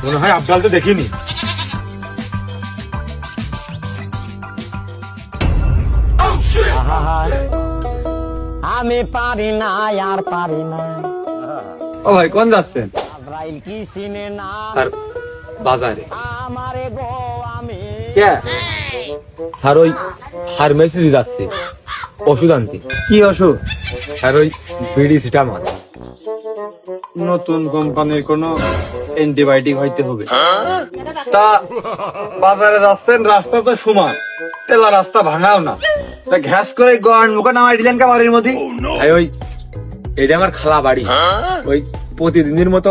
মনে হয় আবদাল তো দেখিনি। আমি পারি না আর পারি না। ও ভাই কোন যাচ্ছেন? আজরাইল কি চিনে না স্যার বাজারে। আমারে গো আমি কে? স্যার ওই ফার্মেসি যাচ্ছে ওষুধ আনতে। কি ওষুধ? স্যার ওই বিড়ি সিটামাল। নতুন কোম্পানির কোন অ্যান্টিবায়োটিক হইতে হবে। তা বাজারে যাচ্ছেন, রাস্তা তো সমান, তেলা রাস্তা ভাঙাও না, তা ঘ্যাস করে গন মুখে নামাই দিলেন কা বাড়ির মধ্যে? ভাই ওই এটা আমার খালা বাড়ি, ওই প্রতিদিনের মতো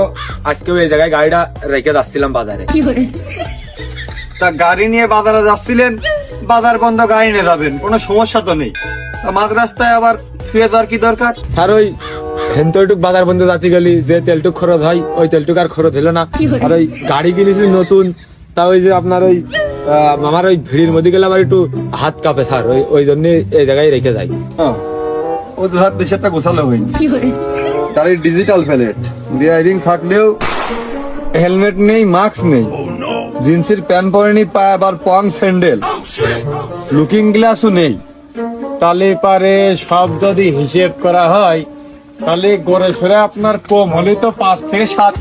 আজকেও এই জায়গায় গাড়িটা রেখে যাচ্ছিলাম বাজারে। তা গাড়ি নিয়ে বাজারে যাচ্ছিলেন, বাজার বন্ধ, গাড়ি নিয়ে যাবেন, কোনো সমস্যা তো নেই। তা মাঝ রাস্তায় আবার ছুঁয়ে দেওয়ার কি দরকার? স্যার ওই হেনটুক বাজার বন্ধ যাতে গেলি যে তেলটুক খরচ হয় ওই তেলটুক আর খরচ হলো না। আর ওই গাড়ি কিনেছি নতুন, তা ওই যে আপনার ওই আমার ওই ভিড়ের মধ্যে গেলে আমার একটু হাত কাঁপে স্যার, ওই জন্য এই জায়গায় রেখে যাই। অজুহাত বেশি একটা গোছালো হয়নি। গাড়ির ডিজিটাল প্লেট, ড্রাইভিং থাকলেও হেলমেট নেই, মাস্ক নেই, জিন্সের প্যান্ট পরেনি, পায়ে আবার পং স্যান্ডেল, লুকিং গ্লাসও নেই। তাহলে পারে সব যদি হিসেব করা হয়, তাহলে গড়ে সরে আপনার কম হলে তো 5 থেকে 7।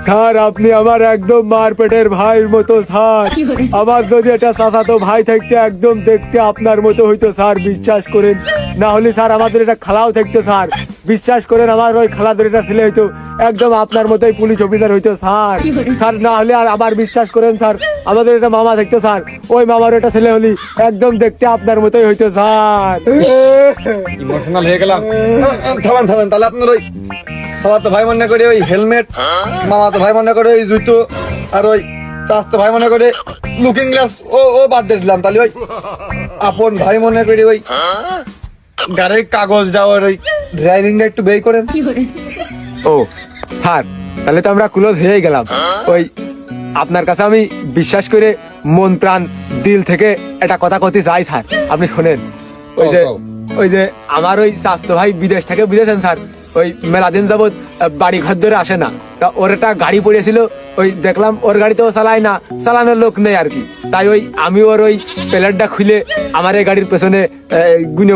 স্যার আপনি আমার একদম মারপেটের ভাইয়ের মতো স্যার। আমার যদি এটা চাচাতো ভাই থাকতে একদম দেখতে আপনার মতো হইতো স্যার, বিশ্বাস করেন। না হলে স্যার আমাদের এটা খালাও থাকতো স্যার, বিশ্বাস করেন। আমার ওই খালাদের এটা ছেলে হইতো একদম আপনার মতোই পুলিশ অফিসার হইতো স্যার। স্যার না হলে আর আবার বিশ্বাস করেন স্যার, আমাদের এটা মামা থাকতো স্যার, ওই মামার এটা ছেলে হলি একদম দেখতে আপনার মতোই হইতো স্যার। ইমোশনাল হয়ে গেলাম। থামেন থামেন, তাহলে আপনার ওই খালাতো ভাই মনে করে ওই হেলমেট, মামাতো ভাই মনে করে ওই জুতো, আর ওই চাচাতো ভাই মনে করে লুকিং গ্লাস ও বাদ দিয়ে দিলাম। তাহলে ওই আপন ভাই মনে করে ওই গাড়ির কাগজ যাওয়ার ওই ড্রাইভিংটা একটু বের করেন। ও স্যার, তাহলে তো আমরা ক্লোজ হয়ে গেলাম। ওই আপনার কাছে আমি বিশ্বাস করে মন প্রাণ দিল থেকে একটা কথা কতে চাই স্যার, আপনি শোনেন। ওই যে আমার ওই স্বাস্থ্য ভাই বিদেশ থেকে বুঝেছেন স্যার, ওই মেলা দিন যাবত বাড়ি ঘর ধরে আসে না, তা ওর একটা গাড়ি পড়েছিল, ওই দেখলাম ওর গাড়িতেও চালায় না, চালানোর লোক নেই আর কি। তাই ওই আমি ওর ওই প্লেটটা খুলে আমার এই গাড়ির পেছনে গুনে